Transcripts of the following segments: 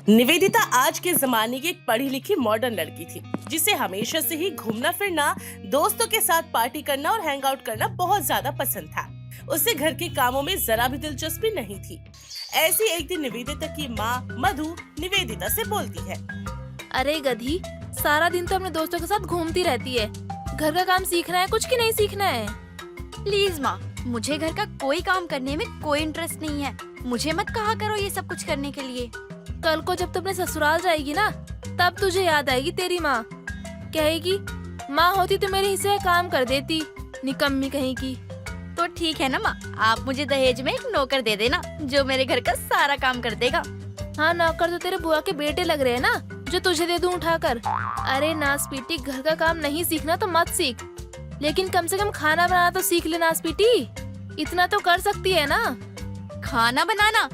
निवेदिता आज के जमाने की एक पढ़ी लिखी मॉडर्न लड़की थी, जिसे हमेशा से ही घूमना फिरना, दोस्तों के साथ पार्टी करना और हैंग आउट करना बहुत ज्यादा पसंद था। उसे घर के कामों में जरा भी दिलचस्पी नहीं थी। ऐसी एक दिन निवेदिता की माँ मधु निवेदिता से बोलती है, अरे गधी, सारा दिन तो अपने दोस्तों के साथ घूमती रहती है। घर का काम सीखना है कुछ की नहीं सीखना है। प्लीज माँ, मुझे घर का कोई काम करने में कोई इंटरेस्ट नहीं है। मुझे मत कहा करो ये सब कुछ करने के लिए। कल को जब तू अपने ससुराल जाएगी ना, तब तुझे याद आएगी तेरी माँ। कहेगी माँ होती तो मेरे हिस्से का काम कर देती, निकम्मी कहीं की। तो ठीक है ना माँ, आप मुझे दहेज में एक नौकर दे देना जो मेरे घर का सारा काम कर देगा। हाँ, नौकर तो तेरे बुआ के बेटे लग रहे हैं ना, जो तुझे दे दूं उठाकर। अरे नासपीटी, घर का काम नहीं सीखना तो मत सीख, लेकिन कम से कम खाना बनाना तो सीख ले नासपीटी। इतना तो कर सकती है ना। खाना बनाना,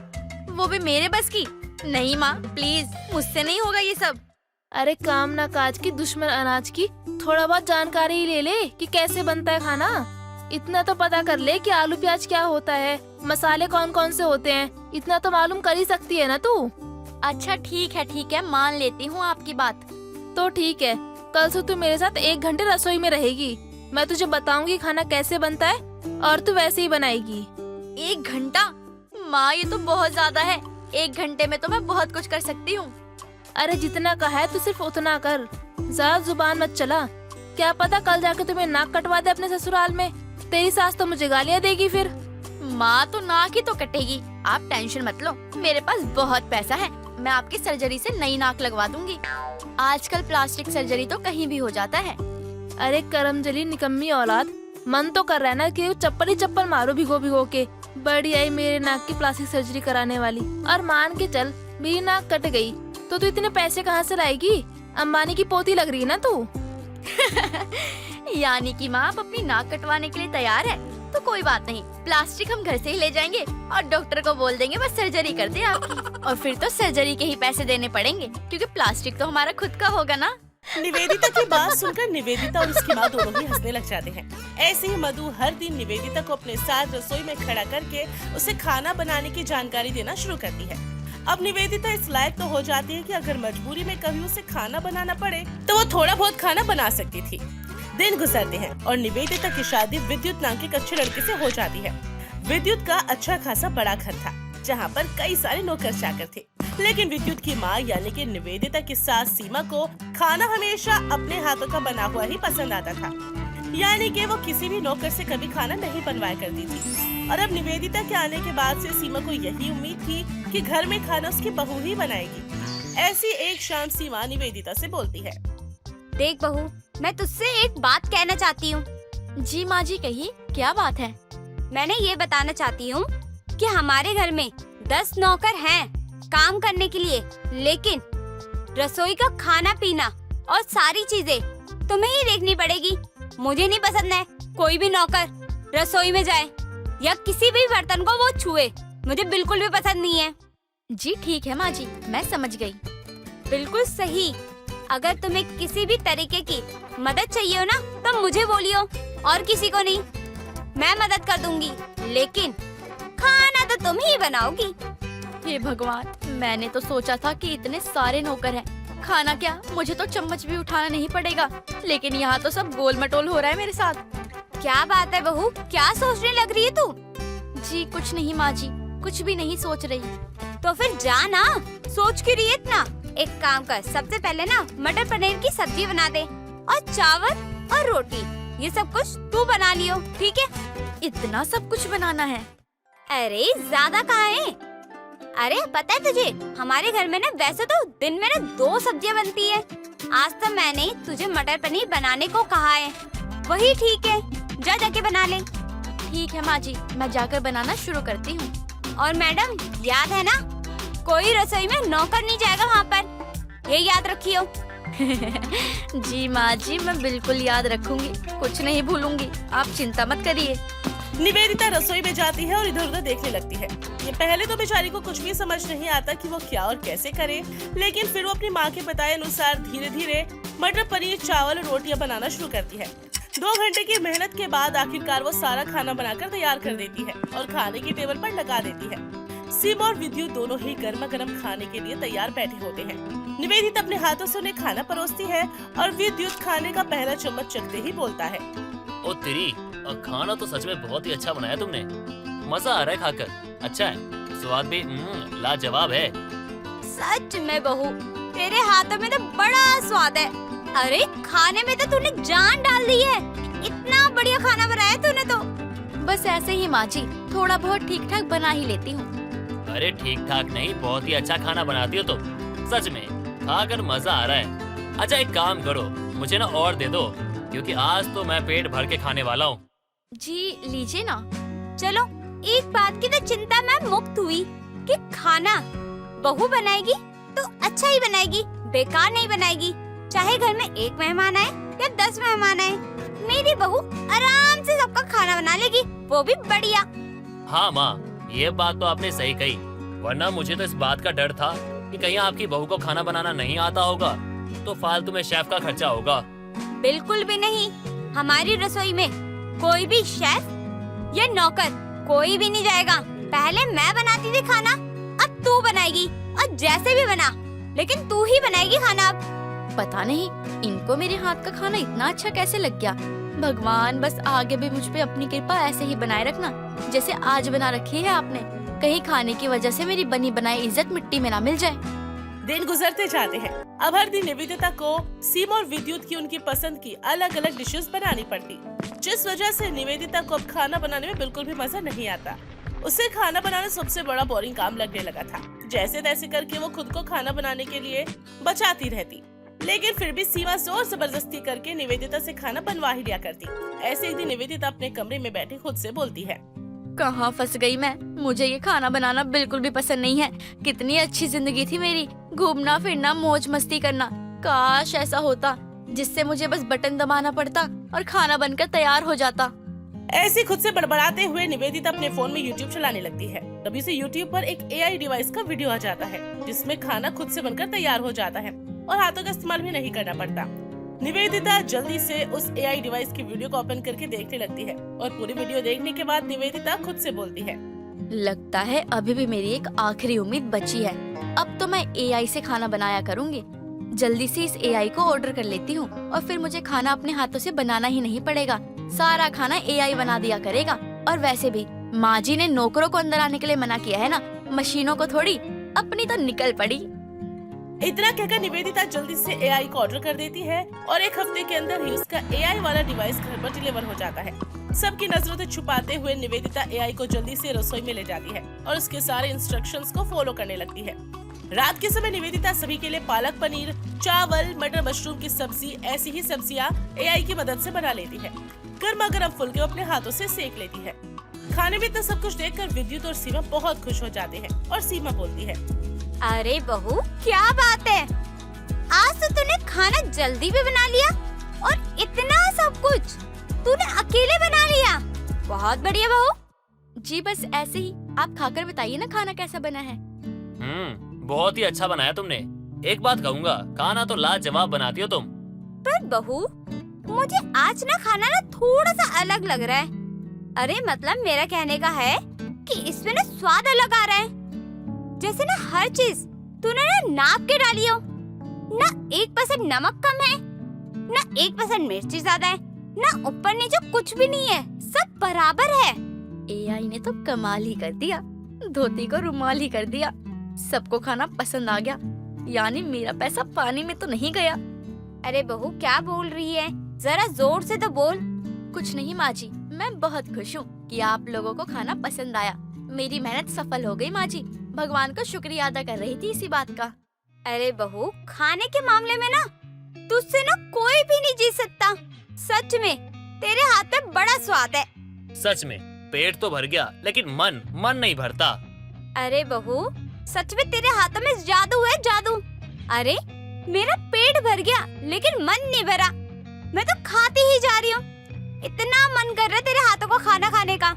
वो भी मेरे बस की नहीं माँ, प्लीज मुझसे नहीं होगा ये सब। अरे काम ना काज की, दुश्मन अनाज की, थोड़ा बहुत जानकारी ही ले ले कि कैसे बनता है खाना। इतना तो पता कर ले कि आलू प्याज क्या होता है, मसाले कौन कौन से होते हैं। इतना तो मालूम कर ही सकती है ना तू। अच्छा ठीक है, मान लेती हूँ आपकी बात। तो ठीक है, कल से तू मेरे साथ 1 घंटे रसोई में रहेगी। मैं तुझे बताऊंगी खाना कैसे बनता है और तू वैसे ही बनाएगी। 1 घंटा? माँ ये तो बहुत ज्यादा है। 1 घंटे में तो मैं बहुत कुछ कर सकती हूँ। अरे जितना कहा है तू सिर्फ उतना कर, ज्यादा जुबान मत चला। क्या पता कल जाके तुम्हें नाक कटवा दे अपने ससुराल में। तेरी सास तो मुझे गालियाँ देगी फिर। माँ तो नाक ही तो कटेगी, आप टेंशन मत लो। मेरे पास बहुत पैसा है, मैं आपकी सर्जरी से नई नाक लगवा दूंगी। आजकल प्लास्टिक सर्जरी तो कहीं भी हो जाता है। अरे करमजली निकम्मी औलाद, मन तो कर रहा है ना कि चप्पल ही चप्पल मारो भिगो भिगो के। बड़ी आई मेरे नाक की प्लास्टिक सर्जरी कराने वाली। और मान के चल मेरी नाक कट गई तो तू इतने पैसे कहाँ से लाएगी? अंबानी की पोती लग रही है ना तू। यानी कि माँ आप अपनी नाक कटवाने के लिए तैयार है? तो कोई बात नहीं, प्लास्टिक हम घर से ही ले जाएंगे और डॉक्टर को बोल देंगे बस सर्जरी कर दे आपकी। और फिर तो सर्जरी के ही पैसे देने पड़ेंगे, क्योंकि प्लास्टिक तो हमारा खुद का होगा ना। निवेदिता की बात सुनकर निवेदिता और उसकी माँ दोनों ही हंसने लग जाते हैं। ऐसे ही मधु हर दिन निवेदिता को अपने साथ रसोई में खड़ा करके उसे खाना बनाने की जानकारी देना शुरू करती है। अब निवेदिता इस लायक तो हो जाती है कि अगर मजबूरी में कभी उसे खाना बनाना पड़े तो वो थोड़ा बहुत खाना बना सकती थी। दिन गुजरते हैं और निवेदिता की शादी विद्युत नाम के अच्छे लड़के से हो जाती है। विद्युत का अच्छा खासा बड़ा घर था, जहाँ पर कई सारे नौकर चाकर थे। लेकिन विद्युत की माँ यानी कि निवेदिता की सास सीमा को खाना हमेशा अपने हाथों का बना हुआ ही पसंद आता था। यानी कि वो किसी भी नौकर से कभी खाना नहीं बनवाया करती थी। और अब निवेदिता के आने के बाद से सीमा को यही उम्मीद थी कि घर में खाना उसकी बहू ही बनाएगी। ऐसी एक शाम सीमा निवेदिता से बोलती है, देख बहू, मैं तुझसे एक बात कहना चाहती हूँ। जी माँ जी, कहिए क्या बात है? मैंने ये बताना चाहती हूँ कि हमारे घर में 10 नौकर हैं काम करने के लिए, लेकिन रसोई का खाना पीना और सारी चीजें तुम्हें ही देखनी पड़ेगी। मुझे नहीं पसंद है कोई भी नौकर रसोई में जाए या किसी भी बर्तन को वो छुए, मुझे बिल्कुल भी पसंद नहीं है। जी ठीक है माँ जी, मैं समझ गई। बिल्कुल सही। अगर तुम्हें किसी भी तरीके की मदद चाहिए हो ना, तो मुझे बोलियो और किसी को नहीं। मैं मदद कर दूंगी, लेकिन खाना तो तुम ही बनाओगी। हे भगवान, मैंने तो सोचा था कि इतने सारे नौकर हैं, खाना क्या मुझे तो चम्मच भी उठाना नहीं पड़ेगा, लेकिन यहाँ तो सब गोल मटोल हो रहा है मेरे साथ। क्या बात है बहू, क्या सोचने लग रही है तू? जी कुछ नहीं माँ जी, कुछ भी नहीं सोच रही। तो फिर जा ना, सोच क्यों रही है इतना? एक काम कर, सबसे पहले ना मटर पनीर की सब्जी बना दे और चावल और रोटी, ये सब कुछ तू बना लियो, ठीक है? इतना सब कुछ बनाना है? अरे ज्यादा कहाँ है? अरे पता है तुझे, हमारे घर में ना वैसे तो दिन में ना 2 सब्जियां बनती है। आज तो मैंने तुझे मटर पनीर बनाने को कहा है, वही ठीक है, जा जाके बना ले। ठीक है माँ जी, मैं जाकर बनाना शुरू करती हूँ। और मैडम याद है ना, कोई रसोई में नौकर नहीं जाएगा वहाँ पर, ये याद रखियो। जी माँ जी, मैं बिल्कुल याद रखूंगी, कुछ नहीं भूलूंगी, आप चिंता मत करिए। निवेदिता रसोई में जाती है और इधर उधर देखने लगती है। ये पहले तो बेचारी को कुछ भी समझ नहीं आता कि वो क्या और कैसे करे, लेकिन फिर वो अपनी माँ के बताए अनुसार धीरे धीरे मटर पनीर, चावल और रोटियां बनाना शुरू करती है। 2 घंटे की मेहनत के बाद आखिरकार वो सारा खाना बनाकर तैयार कर देती है और खाने की टेबल पर लगा देती है। सीमा और विद्युत दोनों ही गर्मा गर्म खाने के लिए तैयार बैठे होते हैं। निवेदिता अपने हाथों से उन्हें खाना परोसती है और विद्युत खाने का पहला चम्मच चखते ही बोलता है, ओ तेरी, खाना तो सच में बहुत ही अच्छा बनाया तुमने। मजा आ रहा है खाकर। अच्छा है, स्वाद भी लाजवाब है। सच में बहू, तेरे हाथों में तो बड़ा स्वाद है। अरे खाने में तो तूने जान डाल दी है। इतना बढ़िया खाना बनाया तूने तो। बस ऐसे ही माँ जी, थोड़ा बहुत ठीक ठाक बना ही लेती हूँ। अरे ठीक ठाक नहीं, बहुत ही अच्छा खाना बनाती हो तुम। सच में खाकर मजा आ रहा है। अच्छा एक काम करो, मुझे ना और दे दो, क्योंकि आज तो मैं पेट भर के खाने वाला हूँ। जी लीजिए ना। चलो, एक बात की तो चिंता मैं मुक्त हुई कि खाना बहू बनाएगी तो अच्छा ही बनाएगी, बेकार नहीं बनाएगी। चाहे घर में एक मेहमान आए या 10 मेहमान आए, मेरी बहू आराम से सबका खाना बना लेगी, वो भी बढ़िया। हाँ माँ, ये बात तो आपने सही कही, वरना मुझे तो इस बात का डर था कि कहीं आपकी बहू को खाना बनाना नहीं आता होगा तो फालतू में शेफ का खर्चा होगा। बिल्कुल भी नहीं। हमारी रसोई में कोई भी शेफ या नौकर कोई भी नहीं जाएगा। पहले मैं बनाती थी खाना, अब तू बनाएगी, और जैसे भी बना, लेकिन तू ही बनाएगी खाना अब। पता नहीं इनको मेरे हाथ का खाना इतना अच्छा कैसे लग गया। भगवान बस आगे भी मुझ पे अपनी कृपा ऐसे ही बनाए रखना, जैसे आज बना रखी है आपने। कहीं खाने की वजह से मेरी बनी बनाई इज्जत मिट्टी में ना मिल जाए। दिन गुजरते जाते हैं। अब हर दिन निवेदिता को सीमा और विद्युत की उनकी पसंद की अलग अलग डिशेस बनानी पड़ती, जिस वजह से निवेदिता को अब खाना बनाने में बिल्कुल भी मजा नहीं आता। उसे खाना बनाना सबसे बड़ा बोरिंग काम लगने लगा था। जैसे तैसे करके वो खुद को खाना बनाने के लिए बचाती रहती, लेकिन फिर भी सीमा जोर जबरदस्ती करके निवेदिता से खाना बनवा ही लिया करती। ऐसे एक दिन निवेदिता अपने कमरे में बैठी खुद से बोलती है, कहाँ फंस गई मैं। मुझे ये खाना बनाना बिल्कुल भी पसंद नहीं है। कितनी अच्छी जिंदगी थी मेरी, घूमना फिरना मौज मस्ती करना। काश ऐसा होता जिससे मुझे बस बटन दबाना पड़ता और खाना बनकर तैयार हो जाता। ऐसे खुद से बड़बड़ाते हुए निवेदिता अपने फोन में यूट्यूब चलाने लगती है। तभी से यूट्यूब पर एक AI डिवाइस का वीडियो आ जाता है, जिसमें खाना खुद से बनकर तैयार हो जाता है और हाथों का इस्तेमाल भी नहीं करना पड़ता। निवेदिता जल्दी से उस AI डिवाइस की वीडियो को ओपन करके देखने लगती है और पूरी वीडियो देखने के बाद निवेदिता खुद से बोलती है, लगता है अभी भी मेरी एक आखिरी उम्मीद बची है। अब तो मैं AI से खाना बनाया करूँगी। जल्दी से इस AI को ऑर्डर कर लेती हूँ और फिर मुझे खाना अपने हाथों से बनाना ही नहीं पड़ेगा। सारा खाना AI बना दिया करेगा। और वैसे भी माँ जी ने नौकरों को अंदर आने के लिए मना किया है ना, मशीनों को थोड़ी। अपनी तो निकल पड़ी। इतना कहकर निवेदिता जल्दी से AI को ऑर्डर कर देती है और एक हफ्ते के अंदर ही उसका AI वाला डिवाइस घर पर डिलीवर हो जाता है। सबकी नजरों से छुपाते हुए निवेदिता AI को जल्दी से रसोई में ले जाती है और उसके सारे इंस्ट्रक्शंस को फॉलो करने लगती है। रात के समय निवेदिता सभी के लिए पालक पनीर, चावल, मटर मशरूम की सब्जी, ऐसी ही सब्जियां AI की मदद से बना लेती है। गर्मा गर्म फुलके अपने हाथों से सेक लेती है। खाने में इतना सब कुछ देखकर विद्युत और सीमा बहुत खुश हो जाते हैं और सीमा बोलती है, अरे बहू, क्या बात है, आज तो तूने खाना जल्दी भी बना लिया और इतना सब कुछ तूने अकेले बना लिया। बहुत बढ़िया बहू। जी बस ऐसे ही। आप खाकर बताइए ना खाना कैसा बना है। बहुत ही अच्छा बनाया तुमने। एक बात कहूँगा, खाना तो लाजवाब बनाती हो तुम। पर बहू, मुझे आज ना खाना ना थोड़ा सा अलग लग रहा है। अरे मतलब मेरा कहने का है कि इसमें ना स्वाद अलग आ रहा है। जैसे ना हर चीज तूने ना नाप के डाली हो। ना 1% नमक कम है, ना 1% मिर्ची ज्यादा है, ना ऊपर नीचे कुछ भी नहीं है, सब बराबर है। AI ने तो कमाल ही कर दिया, धोती को रुमाल ही कर दिया। सबको खाना पसंद आ गया, यानी मेरा पैसा पानी में तो नहीं गया। अरे बहू, क्या बोल रही है, जरा जोर से तो बोल। कुछ नहीं माँ जी, मैं बहुत खुश हूँ कि आप लोगों को खाना पसंद आया। मेरी मेहनत सफल हो गई माँ जी। भगवान को शुक्रिया अदा कर रही थी इसी बात का। अरे बहू, खाने के मामले में ना तुझसे ना कोई भी नहीं जीत सकता। सच में तेरे हाथ में बड़ा स्वाद है। सच में पेट तो भर गया, लेकिन मन नहीं भरता। अरे बहू, सच में तेरे हाथों में जादू है, जादू। अरे मेरा पेट भर गया लेकिन मन नहीं भरा। मैं तो खाती ही जा रही हूँ। इतना मन कर रहा है तेरे हाथों को खाना खाने का।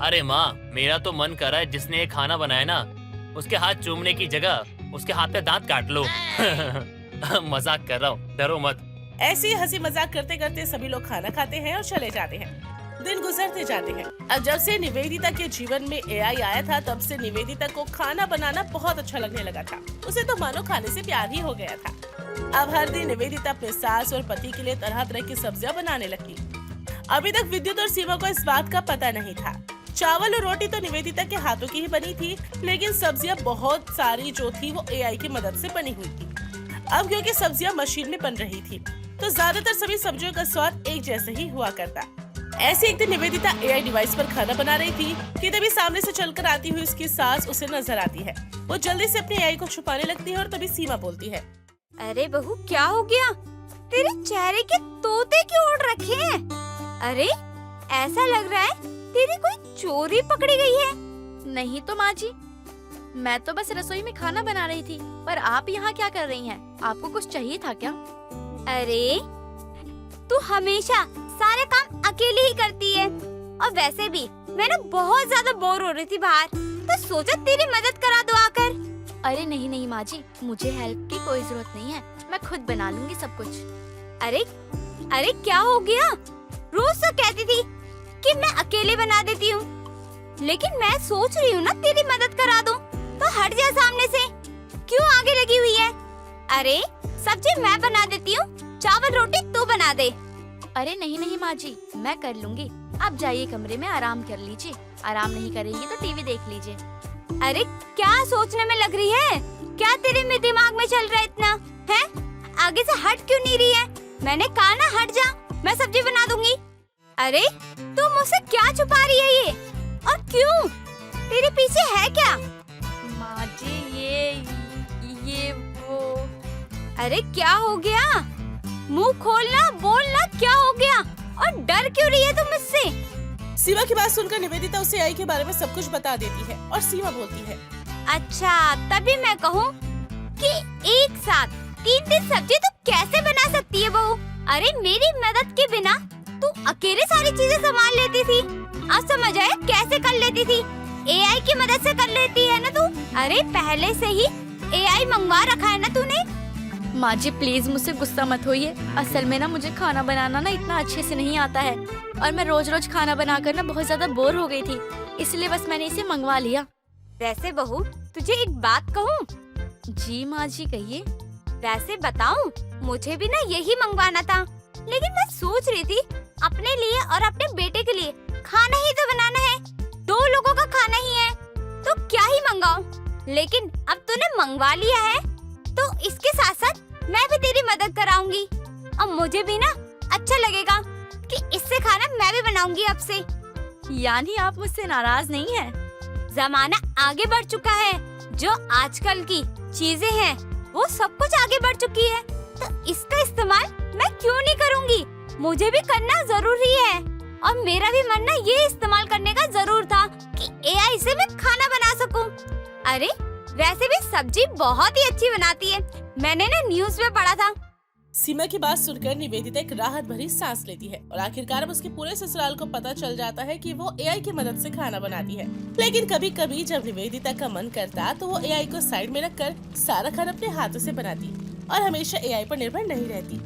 अरे माँ, मेरा तो मन कर रहा है जिसने ये खाना बनाया ना, उसके हाथ चूमने की जगह उसके हाथ पे दांत काट लो। मजाक कर रहा हूँ, डरो मत। ऐसे ही हंसी मजाक करते करते सभी लोग खाना खाते हैं और चले जाते हैं। दिन गुजरते जाते हैं। अब जब से निवेदिता के जीवन में एआई आया था, तब से निवेदिता को खाना बनाना बहुत अच्छा लगने लगा था। उसे तो मानो खाने से प्यार ही हो गया था। अब हर दिन निवेदिता अपने सास और पति के लिए तरह तरह की सब्जियां बनाने लगी। अभी तक विद्युत और सीमा को इस बात का पता नहीं था। चावल और रोटी तो निवेदिता के हाथों की ही बनी थी, लेकिन सब्जियां बहुत सारी जो थी वो एआई की मदद से बनी हुई थी। अब क्योंकि सब्जियां मशीन में बन रही थी, तो ज्यादातर सभी सब्जियों का स्वाद एक जैसे ही हुआ करता। ऐसे एक दिन निवेदिता एआई डिवाइस पर खाना बना रही थी कि तभी सामने से चलकर आती हुई उसकी सास उसे नजर आती है। वो जल्दी से अपने एआई को छुपाने लगती है और तभी सीमा बोलती है, अरे बहू क्या हो गया? तेरे चेहरे के तोते क्यों उड़ रखे हैं? अरे ऐसा लग रहा है तेरी कोई चोरी पकड़ी गई है। नहीं तो माँ जी, मैं तो बस रसोई में खाना बना रही थी। पर आप यहाँ क्या कर रही हैं? आपको कुछ चाहिए था क्या? अरे तू हमेशा सारे काम अकेले ही करती है, और वैसे भी मैं ना बहुत ज्यादा बोर हो रही थी बाहर, तो सोचा तेरी मदद करा दो आकर। अरे नहीं नहीं माँ जी, मुझे हेल्प की कोई जरूरत नहीं है, मैं खुद बना लूंगी सब कुछ। अरे अरे क्या हो गया? रोज तो कहती थी कि मैं अकेले बना देती हूँ, लेकिन मैं सोच रही हूँ ना तेरी मदद करा दूँ, तो हट जा सामने से। क्यों आगे लगी हुई है? अरे सब्जी मैं बना देती हूँ, चावल रोटी तू बना दे। अरे नहीं नहीं माँ जी, मैं कर लूंगी। आप जाइए कमरे में आराम कर लीजिए। आराम नहीं करेंगी तो टीवी देख लीजिए। अरे क्या सोचने में लग रही है? क्या तेरे में दिमाग में चल रहा है इतना? है आगे से हट क्यों नहीं रही है? मैंने कहा ना हट जा, मैं सब्जी बना दूंगी। अरे तू मुझसे क्या छुपा रही है ये? और क्यों? तेरे पीछे है क्या? माँ जी ये वो। अरे क्या हो गया? मुंह खोलना, बोलना, क्या हो गया? और डर क्यों रही है तुम मुझसे? सीमा की बात सुनकर निवेदिता उसे एआई के बारे में सब कुछ बता देती है और सीमा बोलती है, अच्छा तभी मैं कहूँ कि एक साथ 3 सब्जी तू कैसे बना सकती है बहू? अरे मेरी मदद के बिना तू अकेले सारी चीजें संभाल लेती थी। अब समझ आया कैसे कर लेती थी? एआई की मदद से कर लेती है ना तू? अरे पहले से ही एआई मंगवा रखा है ना तूने? माँ जी प्लीज मुझसे गुस्सा मत होइए। असल में ना मुझे खाना बनाना ना इतना अच्छे से नहीं आता है, और मैं रोज रोज खाना बनाकर ना बहुत ज्यादा बोर हो गई थी, इसलिए बस मैंने इसे मंगवा लिया। वैसे बहू तुझे एक बात कहूँ? जी माँ जी कहिए। वैसे बताऊँ, मुझे भी ना यही मंगवाना था, लेकिन मैं सोच रही थी अपने लिए और अपने बेटे के लिए खाना ही तो बनाना है, 2 लोगों का खाना ही है, तो क्या ही मंगाऊं? लेकिन अब तूने मंगवा लिया है, तो इसके साथ साथ मैं भी तेरी मदद कराऊंगी, और मुझे भी ना अच्छा लगेगा कि इससे खाना मैं भी बनाऊंगी अब से। यानी आप मुझसे नाराज नहीं हैं? जमाना आगे बढ़ चुका है, जो आजकल की चीजें हैं वो सब कुछ आगे बढ़ चुकी है, तो इसका इस्तेमाल मैं क्यों नहीं करूंगी? मुझे भी करना जरूरी है, और मेरा भी मन ना ये इस्तेमाल करने का जरूर था कि एआई से मैं खाना बना सकूं। अरे वैसे भी सब्जी बहुत ही अच्छी बनाती है, मैंने ना न्यूज़ में पढ़ा था। सीमा की बात सुनकर निवेदिता एक राहत भरी सांस लेती है और आखिरकार उसके पूरे ससुराल को पता चल जाता है कि वो एआई की मदद से खाना बनाती है। लेकिन कभी कभी जब निवेदिता का मन करता तो वो एआई को साइड में रखकर सारा खाना अपने हाथों से बनाती और हमेशा एआई पर निर्भर नहीं रहती।